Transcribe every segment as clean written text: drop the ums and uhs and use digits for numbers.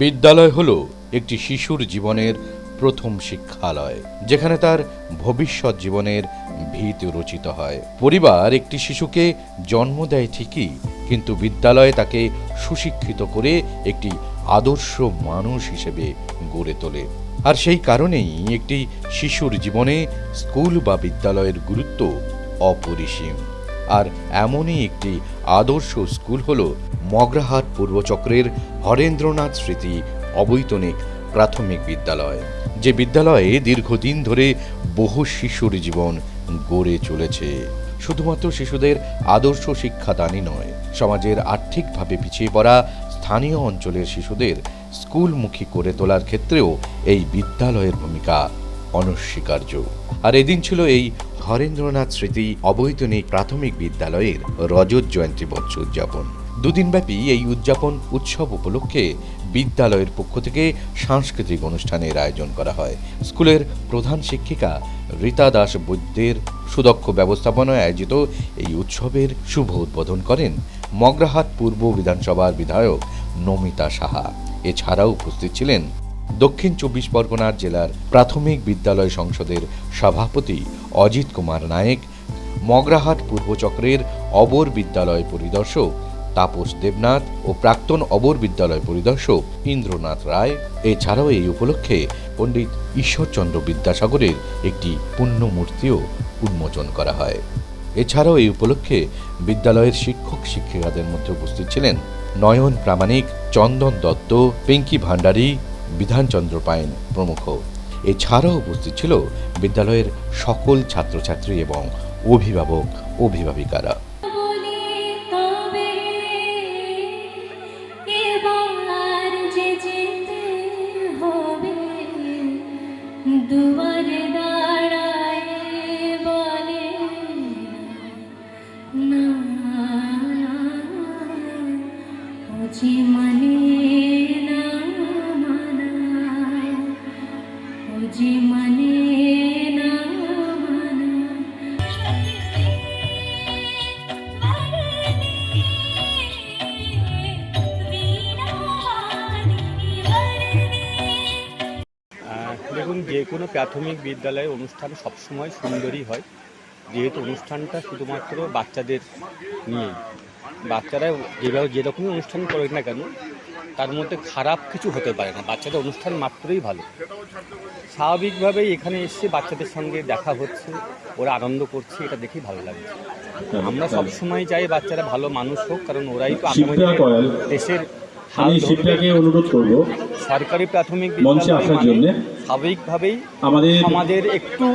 বিদ্যালয় হলো একটি শিশুর জীবনের প্রথম শিক্ষালয়, যেখানে তার ভবিষ্যৎ জীবনের ভিত রচিত হয়। পরিবার একটি শিশুকে জন্ম দেয় ঠিকই, কিন্তু বিদ্যালয় তাকে সুশিক্ষিত করে একটি আদর্শ মানুষ হিসেবে গড়ে তোলে। আর সেই কারণেই একটি শিশুর জীবনে স্কুল বা বিদ্যালয়ের গুরুত্ব অপরিসীম। আর এমনই একটি আদর্শ স্কুল হল মগরাহাট পূর্বচক্রের হরেন্দ্রনাথ স্মৃতি অবৈতনিক প্রাথমিক বিদ্যালয়, যে বিদ্যালয়ে দীর্ঘদিন ধরে বহু শিশুর জীবন গড়ে চলেছে। শুধুমাত্র শিশুদের আদর্শ শিক্ষাদানই নয়, সমাজের আর্থিকভাবে পিছিয়ে পড়া স্থানীয় অঞ্চলের শিশুদের স্কুলমুখী করে তোলার ক্ষেত্রেও এই বিদ্যালয়ের ভূমিকা অনস্বীকার্য। আর এদিন ছিল এই হরেন্দ্রনাথ স্মৃতি অবৈতনিক প্রাথমিক বিদ্যালয়ের রজত জয়ন্তী বর্ষ উদযাপন। দুদিনব্যাপী এই উদযাপন উৎসব উপলক্ষে বিদ্যালয়ের পক্ষ থেকে সাংস্কৃতিক অনুষ্ঠানের আয়োজন করা হয়। স্কুলের প্রধান শিক্ষিকা রীতা দাস বৈদ্যের সুদক্ষ ব্যবস্থাপনায় আয়োজিত এই উৎসবের শুভ উদ্বোধন করেন মগরাহাট পূর্ব বিধানসভার বিধায়ক নমিতা সাহা। এছাড়াও উপস্থিত ছিলেন দক্ষিণ 24 পরগনার জেলার প্রাথমিক বিদ্যালয় সংসদের সভাপতি অজিত কুমার নায়েক, মগরাহাট পূর্বচক্রের অবর বিদ্যালয় পরিদর্শক তাপস দেবনাথ ও প্রাক্তন অবর বিদ্যালয় পরিদর্শক ইন্দ্রনাথ রায়। এছাড়াও এই উপলক্ষে পণ্ডিত ঈশ্বরচন্দ্র বিদ্যাসাগরের একটি পুণ্যমূর্তিও উন্মোচন করা হয়। এছাড়াও এই উপলক্ষে বিদ্যালয়ের শিক্ষক শিক্ষিকাদের মধ্যে উপস্থিত ছিলেন নয়ন প্রামাণিক, চন্দন দত্ত, পিঙ্কি ভান্ডারী, বিধানচন্দ্র পাইন প্রমুখ। এছাড়াও উপস্থিত ছিল বিদ্যালয়ের সকল ছাত্রছাত্রী এবং অভিভাবক অভিভাবিকারা। দেখুন, যে কোনো প্রাথমিক বিদ্যালয়ে অনুষ্ঠান সবসময় সুন্দরই হয়, যেহেতু অনুষ্ঠানটা শুধুমাত্র বাচ্চাদের নিয়েই। বাচ্চারা যেরকমই অনুষ্ঠান করে না কেন, তার মধ্যে খারাপ কিছু হতে পারে না। বাচ্চাদের অনুষ্ঠান মাত্রই ভালো। স্বাভাবিকভাবেই এখানে এসে বাচ্চাদের সঙ্গে দেখা হচ্ছে, ওরা আনন্দ করছে, এটা দেখেই ভালো লাগছে। আমরা সবসময় চাই বাচ্চারা ভালো মানুষ হোক, কারণ ওরাই তো আগামী দেশের অনুরোধ করব সরকারি প্রাথমিক বিদ্যালয় স্বাভাবিকভাবেই আমাদের একটু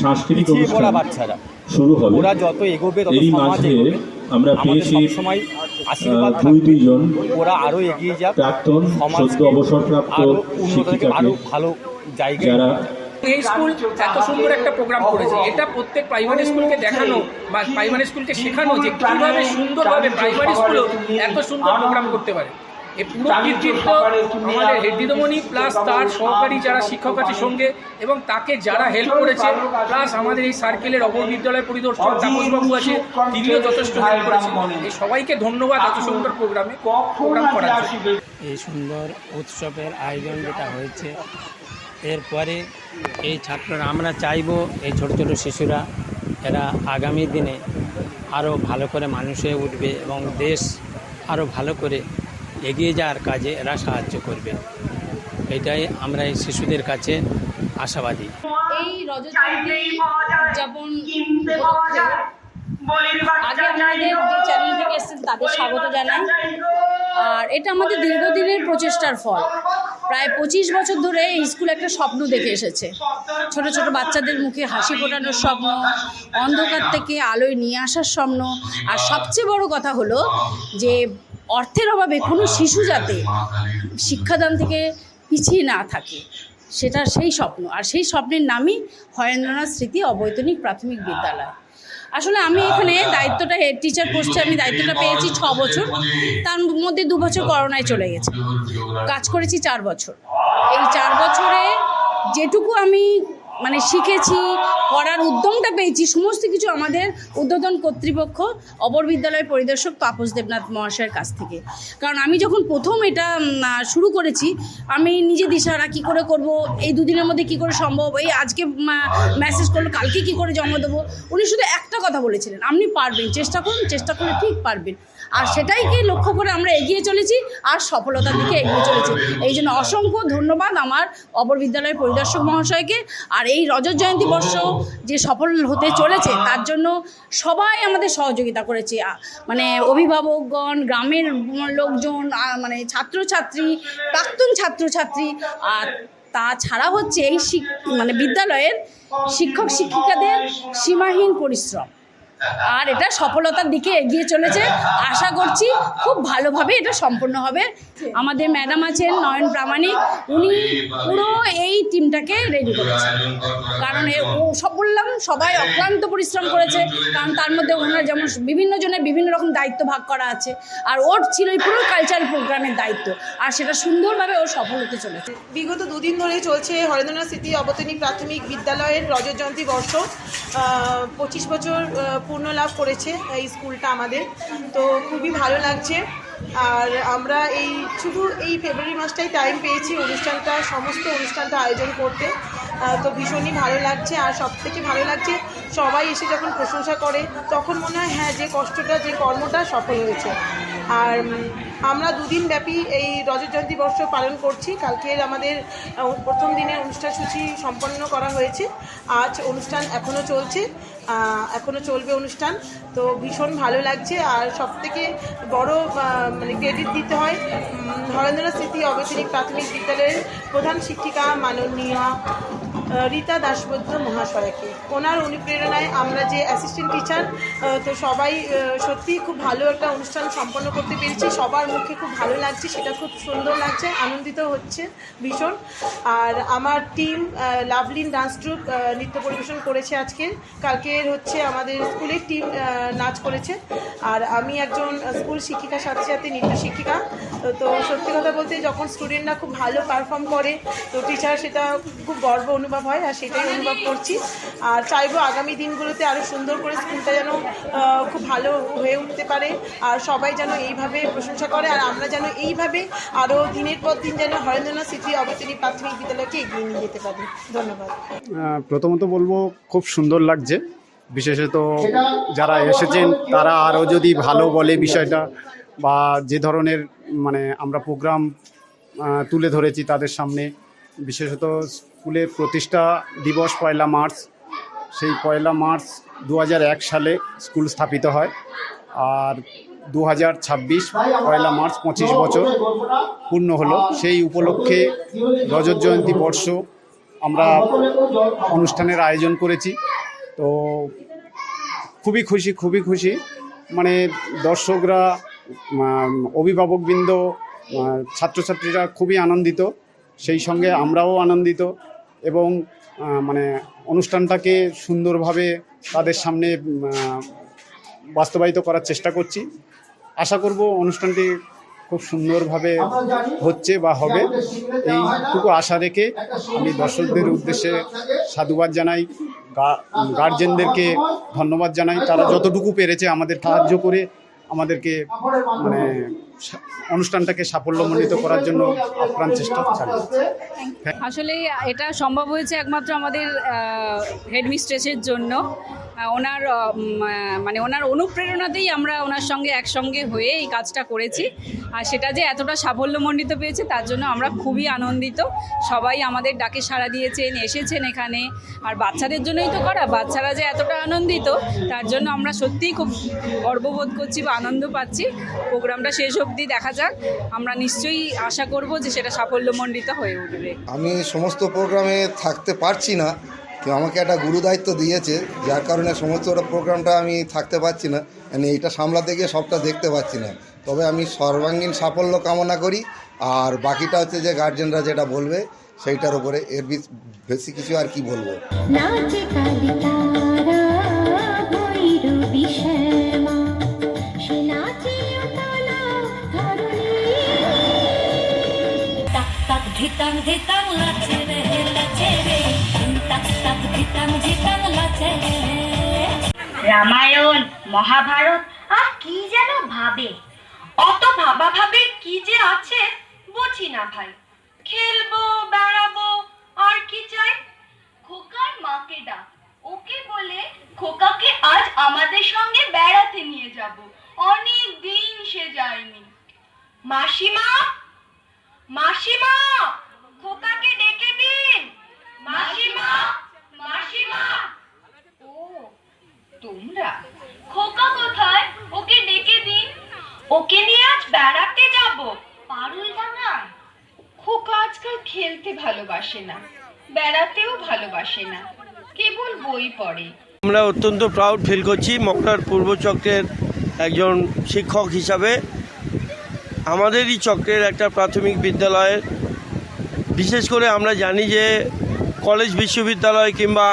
সাংস্কৃতিক অনুষ্ঠান বাচ্চারা শুরু হবে। ওরা যত এগোবে তত সমাজে আমরা পেয়েছি সবসময় আশীর্বাদ দুইজন ওরা আরো এগিয়ে যাক, প্রাক্তন সদ্য অবসরপ্রাপ্ত শিক্ষিকাকে আরো ভালো জায়গায়। যারা এই স্কুল এত সুন্দর একটা প্রোগ্রাম করেছে, এটা প্রত্যেক প্রাইমারি স্কুলকে দেখানো বা প্রাইমারি স্কুলকে শেখানো যে কীভাবে সুন্দরভাবে প্রাইমারি স্কুলও এত সুন্দর প্রোগ্রাম করতে পারে। এই পুরো কৃতিত্ব আমাদের হেড দিদিমণি প্লাস তার সহকারী যারা শিক্ষক আছে সঙ্গে, এবং তাকে যারা হেল্প করেছে, প্লাস আমাদের এই সার্কেলের অবর বিদ্যালয় পরিদর্শক তাপসবাবু আছে, তিনিও যথেষ্ট হেল্প করেছেন। এই সবাইকে ধন্যবাদ এত সুন্দর প্রোগ্রাম করার জন্য। এই সুন্দর উৎসবের আয়োজন যেটা হয়েছে, এরপরে এই ছাত্ররা, আমরা চাইব এই ছোট ছোট শিশুরা এরা আগামী দিনে আরও ভালো করে মানুষ হয়ে উঠবে এবং দেশ আরও ভালো করে এগিয়ে যাওয়ার কাজে এরা সাহায্য করবে। এটাই আমরা এই শিশুদের কাছে আশাবাদী। এই রজত জয়ন্তী উদযাপন আগে আমাদের যে চ্যানেল থেকে এসেছেন তাদের স্বাগত জানাই। আর এটা আমাদের দীর্ঘদিনের প্রচেষ্টার ফল। প্রায় 25 বছর ধরে এই স্কুল একটা স্বপ্ন দেখে এসেছে, ছোট ছোট বাচ্চাদের মুখে হাসি ফোটানোর স্বপ্ন, অন্ধকার থেকে আলোয় নিয়ে আসার স্বপ্ন। আর সবচেয়ে বড় কথা হলো যে অর্থের অভাবে কোনো শিশু যাতে শিক্ষাদান থেকে পিছিয়ে না থাকে, সেটা সেই স্বপ্ন। আর সেই স্বপ্নের নামই হরেন্দ্রনাথ স্মৃতি অবৈতনিক প্রাথমিক বিদ্যালয়। আসলে আমি এখানে দায়িত্বটা হেড টিচার পোস্টে আমি দায়িত্বটা পেয়েছি 6 বছর, তার মধ্যে 2 বছর করোনায় চলে গেছে। কাজ করেছি 4 বছর। এই 4 বছরে যেটুকু আমি মানে শিখেছি, করার উদ্যমটা পেয়েছি, সমস্ত কিছু আমাদের উদ্বোধন কর্তৃপক্ষ অপর বিদ্যালয়ের পরিদর্শক তাপস দেবনাথ মহাশয়ের কাছ থেকে। কারণ আমি যখন প্রথম এটা শুরু করেছি, আমি নিজে দিশাহারা কী করে করব, এই দুদিনের মধ্যে কী করে সম্ভব, এই আজকে মেসেজ করলো কালকে কী করে জমা দেবো। উনি শুধু একটা কথা বলেছিলেন, আপনি পারবেন, চেষ্টা করুন, চেষ্টা করলে ঠিক পারবেন। আর সেটাইকে লক্ষ্য করে আমরা এগিয়ে চলেছি আর সফলতার দিকে এগিয়ে চলেছি। এই জন্য অসংখ্য ধন্যবাদ আমার অপর বিদ্যালয়ের পরিদর্শক মহাশয়কে। আর এই রজত জয়ন্তী বর্ষ যে সফল হতে চলেছে তার জন্য সবাই আমাদের সহযোগিতা করেছে, মানে অভিভাবকগণ, গ্রামের লোকজন, মানে ছাত্রছাত্রী, প্রাক্তন ছাত্রছাত্রী, আর তাছাড়া হচ্ছে এই মানে বিদ্যালয়ের শিক্ষক শিক্ষিকাদের সীমাহীন পরিশ্রম। আর এটা সফলতার দিকে এগিয়ে চলেছে, আশা করছি খুব ভালোভাবে এটা সম্পন্ন হবে। আমাদের ম্যাডাম আছেন নয়ন প্রামাণিক, উনি পুরো এই টিমটাকে রেডি করেছেন। কারণ সব বললাম, সবাই অক্লান্ত পরিশ্রম করেছে, কারণ তার মধ্যে ওনার যেমন বিভিন্ন জনের বিভিন্ন রকম দায়িত্ব ভাগ করা আছে, আর ওর ছিল এই পুরো কালচারাল প্রোগ্রামের দায়িত্ব, আর সেটা সুন্দরভাবে ওর সফল হতে চলেছে। বিগত দুদিন ধরে চলছে হরেন্দ্রনাথ স্মৃতি অবতরণী প্রাথমিক বিদ্যালয়ের রজত জয়ন্তী বর্ষ। 25 বছর পূর্ণ লাভ করেছে এই স্কুলটা আমাদের, তো খুবই ভালো লাগছে। আর আমরা শুধু এই ফেব্রুয়ারি মাসটাই টাইম পেয়েছি সমস্ত অনুষ্ঠানটা আয়োজন করতে, তো ভীষণই ভালো লাগছে। আর সবথেকে ভালো লাগছে সবাই এসে যখন প্রশংসা করে তখন মনে হয় হ্যাঁ, যে কষ্টটা, যে কর্মটা সফল হয়েছে। আর আমরা দুদিন ব্যাপী এই রজত জয়ন্তী বর্ষ পালন করছি। কালকের আমাদের প্রথম দিনের অনুষ্ঠানসূচি সম্পন্ন করা হয়েছে, আজ অনুষ্ঠান এখনও চলছে, এখনও চলবে অনুষ্ঠান, তো ভীষণ ভালো লাগছে। আর সবথেকে বড় মানে ক্রেডিট দিতে হয় হরেন্দ্রনাথ স্মৃতি অবতরণী প্রাথমিক বিদ্যালয়ের প্রধান শিক্ষিকা মাননীয়া রীতা দাশবৈদ্য মহাশয়কে। ওনার অনুপ্রেরণায় আমরা যে অ্যাসিস্ট্যান্ট টিচার, তো সবাই সত্যিই খুব ভালো একটা অনুষ্ঠান সম্পন্ন করতে পেরেছি। সবার মুখে খুব ভালো লাগছে, সেটা খুব সুন্দর লাগছে, আনন্দিত হচ্ছে ভীষণ। আর আমার টিম লাভলিন ডান্স ট্রুপ নৃত্য পরিবেশন করেছে আজকে। কালকের হচ্ছে আমাদের স্কুলের টিম নাচ করেছে। আর আমি একজন স্কুল শিক্ষিকার সাথে সাথে নৃত্য শিক্ষিকা। তো সত্যি কথা বলতে যখন স্টুডেন্টরা খুব ভালো পারফর্ম করে তো টিচার সেটা খুব গর্ব অনুভব হয়, আর সেটাই অনুভব করছি। আর চাইবো আগামী দিনগুলোতে আরও সুন্দর করে স্কুলটা যেন খুব ভালো হয়ে উঠতে পারে, আর সবাই যেন এইভাবে প্রশংসা করে, আর আমরা যেন এইভাবে আরও দিনের পর দিন যেন হরেন্দ্রনাথ স্মৃতি অবতরণী প্রাথমিক বিদ্যালয়কে এগিয়ে নিয়ে যেতে পারি। ধন্যবাদ। প্রথমত বলবো খুব সুন্দর লাগছে, বিশেষত যারা এসেছেন তারা আরও যদি ভালো বলে বিষয়টা, বা যে ধরনের মানে আমরা প্রোগ্রাম তুলে ধরেছি তাদের সামনে। বিশেষত স্কুলের প্রতিষ্ঠা দিবস 1 মার্চ, সেই 1 মার্চ 2001 সালে স্কুল স্থাপিত হয়। আর 2026 1 মার্চ 25 বছর পূর্ণ হলো। সেই উপলক্ষে রজত জয়ন্তী বর্ষ আমরা অনুষ্ঠানের আয়োজন করেছি। তো খুবই খুশি, মানে দর্শকরা, অভিভাবকবৃন্দ, ছাত্রছাত্রীরা খুবই আনন্দিত, সেই সঙ্গে আমরাও আনন্দিত, এবং মানে অনুষ্ঠানটাকে সুন্দরভাবে তাদের সামনে বাস্তবায়িত করার চেষ্টা করছি। আশা করব অনুষ্ঠানটি খুব সুন্দরভাবে হচ্ছে বা হবে, এইটুকু আশা রেখে আমি দর্শকদের উদ্দেশ্যে সাধুবাদ জানাই, গার্জেনদেরকে ধন্যবাদ জানাই। তারা যতটুকু পেরেছে আমাদের সাহায্য করে আমাদেরকে মানে অনুষ্ঠানটাকে সাফল্যমণ্ডিত করার জন্য আপ্রাণ চেষ্টা চালিয়েছে। আসলে এটা সম্ভব হয়েছে একমাত্র আমাদের হেডমিস্ট্রেসের জন্য। ওনার অনুপ্রেরণাতেই আমরা ওনার সঙ্গে একসঙ্গে হয়ে এই কাজটা করেছি, আর সেটা যে এতটা সাফল্যমণ্ডিত পেয়েছে তার জন্য আমরা খুবই আনন্দিত। সবাই আমাদের ডাকে সাড়া দিয়েছেন, এসেছেন এখানে, আর বাচ্চাদের জন্যই তো করা, বাচ্চারা যে এতটা আনন্দিত তার জন্য আমরা সত্যিই খুব গর্ববোধ করছি বা আনন্দ পাচ্ছি। প্রোগ্রামটা শেষ অবধি দেখা যাক, আমরা নিশ্চয়ই আশা করব যে সেটা সাফল্যমণ্ডিত হয়ে উঠবে। আমি সমস্ত প্রোগ্রামে থাকতে পারছি না, কেউ আমাকে একটা গুরু দায়িত্ব দিয়েছে, যার কারণে সমস্ত প্রোগ্রামটা আমি থাকতে পারছি না, মানে এইটা সামলাতে গিয়ে সবটা দেখতে পাচ্ছি না। তবে আমি সর্বাঙ্গীন সাফল্য কামনা করি, আর বাকিটা হচ্ছে যে গার্জেনরা যেটা বলবে সেইটার উপরে, এর বেশি কিছু আর কি বলবো। धितां धितां लचे रे, धितां রামায়ণ মহাভারত আর কি যেন ভাবে, অত ভাবা ভাবে কি যে আছে বুঝি না ভাই। খেলবো বেড়াবো আর কি চাই। খোকার মাকে ডাক, ওকে বলে খোকাকে আজ আমাদের সঙ্গে বেড়াতে নিয়ে যাব, অনেক দিন সে যায়নি। মাসিমা, মাসিমা, খোকাকে ডেকে দিন। মাসিমা, মাসিমা। ও তোমরা, খোকা কোথায়? ওকে ডেকে দিন, ওকে নিয়ে আজ বেড়াতে যাব পারুল ডাঙায়। খোকা আজকাল খেলতে ভালোবাসে না, বেড়াতেও ভালোবাসে না, কেবল বই পড়ে। আমরা অত্যন্ত প্রাউড ফিল করছি মকরার পূর্ব চক্রের একজন শিক্ষক হিসাবে। আমাদেরই চক্রের একটা প্রাথমিক বিদ্যালয়ের, বিশেষ করে আমরা জানি যে কলেজ বিশ্ববিদ্যালয় কিংবা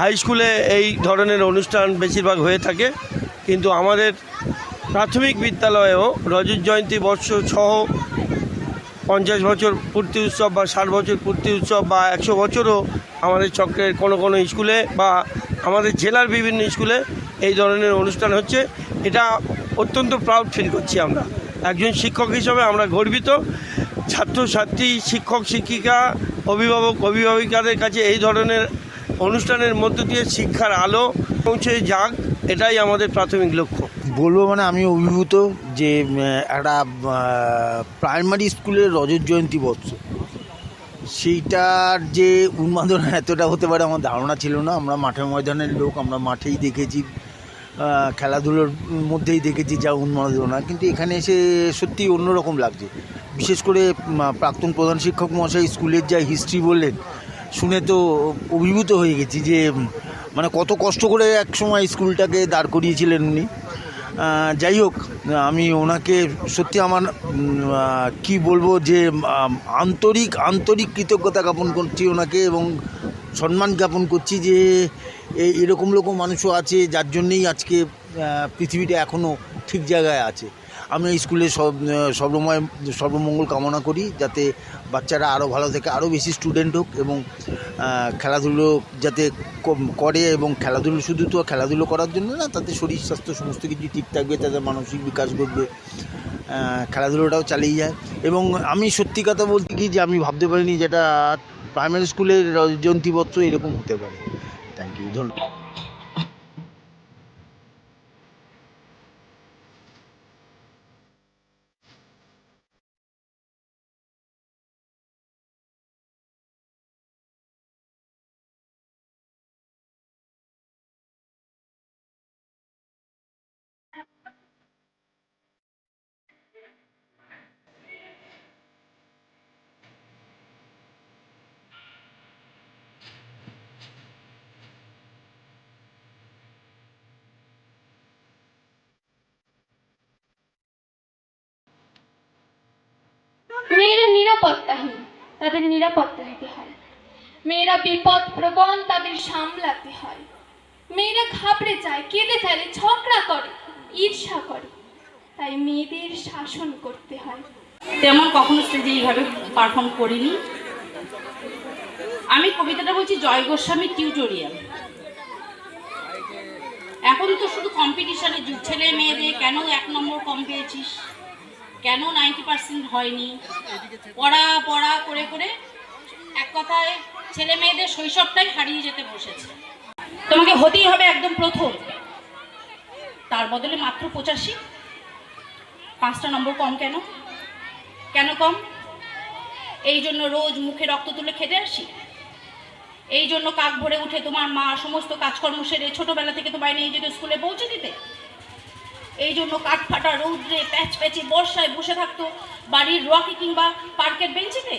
হাই স্কুলে এই ধরনের অনুষ্ঠান বেশিরভাগ হয়ে থাকে, কিন্তু আমাদের প্রাথমিক বিদ্যালয়েও রজত জয়ন্তী বর্ষ সহ 50 বছর পূর্তি উৎসব বা 60 বছর পূর্তি উৎসব বা 100 বছরও আমাদের চক্রের কোনো কোনো স্কুলে বা আমাদের জেলার বিভিন্ন স্কুলে এই ধরনের অনুষ্ঠান হচ্ছে। এটা অত্যন্ত প্রাউড ফিল করছি আমরা। একজন শিক্ষক হিসাবে আমরা গর্বিত। ছাত্রছাত্রী, শিক্ষক শিক্ষিকা, অভিভাবক অভিভাবিকাদের কাছে এই ধরনের অনুষ্ঠানের মধ্য দিয়ে শিক্ষার আলো পৌঁছে যাক, এটাই আমাদের প্রাথমিক লক্ষ্য। বলবো মানে আমি অভিভূত যে একটা প্রাইমারি স্কুলের রজত জয়ন্তী বর্ষ, সেইটার যে উন্মাদনা এতটা হতে পারে আমার ধারণা ছিল না। আমরা মাঠে ময়দানের লোক, আমরা মাঠেই দেখেছি, খেলাধুলোর মধ্যেই দেখেছি যা উন্মাদনা, কিন্তু এখানে এসে সত্যি অন্যরকম লাগছে। বিশেষ করে প্রাক্তন প্রধান শিক্ষক মহাশয় স্কুলের যা হিস্ট্রি বললেন, শুনে তো অভিভূত হয়ে গেছি যে মানে কত কষ্ট করে এক সময় স্কুলটাকে দাঁড় করিয়েছিলেন উনি। যাই হোক, আমি ওনাকে সত্যি আমার কি বলবো যে আন্তরিক কৃতজ্ঞতা জ্ঞাপন করছি ওনাকে, এবং সম্মান জ্ঞাপন করছি যে এরকম মানুষও আছে যার জন্যেই আজকে পৃথিবীটা এখনও ঠিক জায়গায় আছে। আমি এই স্কুলে সর্বমঙ্গল কামনা করি, যাতে বাচ্চারা আরও ভালো থাকে, আরও বেশি স্টুডেন্ট হোক, এবং খেলাধুলো যাতে করে, এবং খেলাধুলো শুধু তো খেলাধুলো করার জন্য না, তাদের শরীর স্বাস্থ্য সমস্ত কিছু ঠিক থাকবে, তাদের মানসিক বিকাশ ঘটবে, খেলাধুলোটাও চালিয়ে যায়। এবং আমি সত্যি কথা বলতে কি যে আমি ভাবতে পারিনি যেটা প্রাইমারি স্কুলের জয়ন্তী বর্ষ এরকম হতে পারে। থ্যাংক ইউ, ধন্যবাদ। মেয়েরা নিরাপত্তাহীন, তাদের নিরাপত্তা দিতে হয়। মেয়েরা বিপদ প্রবণ, তাদের সামলাতে হয়। মেয়েরা ঘাবড়ে যায়, কেঁদে ফেলে, ঝগড়া করে, ঈর্ষা করে, তাই মেয়েদের শাসন করতে হয়। তেমন কখনো স্টেজে এইভাবে পারফর্ম করিনি। আমি কবিতাটা বলছি জয় গোস্বামীর টিউটোরিয়াল। এখন তো শুধু কম্পিটিশনের যুগ, ছেলে মেয়েদের কেন 1 নম্বর কম পেয়েছিস, কেন 90% হয়নি, পড়া করে করে এক কথায় ছেলে মেয়েদের শৈশবটাই হারিয়ে যেতে বসেছে। তোমাকে হতেই হবে একদম প্রথম, তার বদলে মাত্র 85, 5টা নম্বর কম। কেন কম? এই জন্য রোজ মুখে রক্ত তুলে খেতে আসি, এই জন্য কাক ভরে উঠে তোমার মা সমস্ত কাজকর্ম সেরে ছোটবেলা থেকে তোমায় নিয়ে যেত স্কুলে পৌঁছে দিতে, এই জন্য কাঠফাটা রৌদ্রে প্যাচে বর্ষায় বসে থাকতো বাড়ির রোয়াকে কিংবা পার্কের বেঞ্চিতে।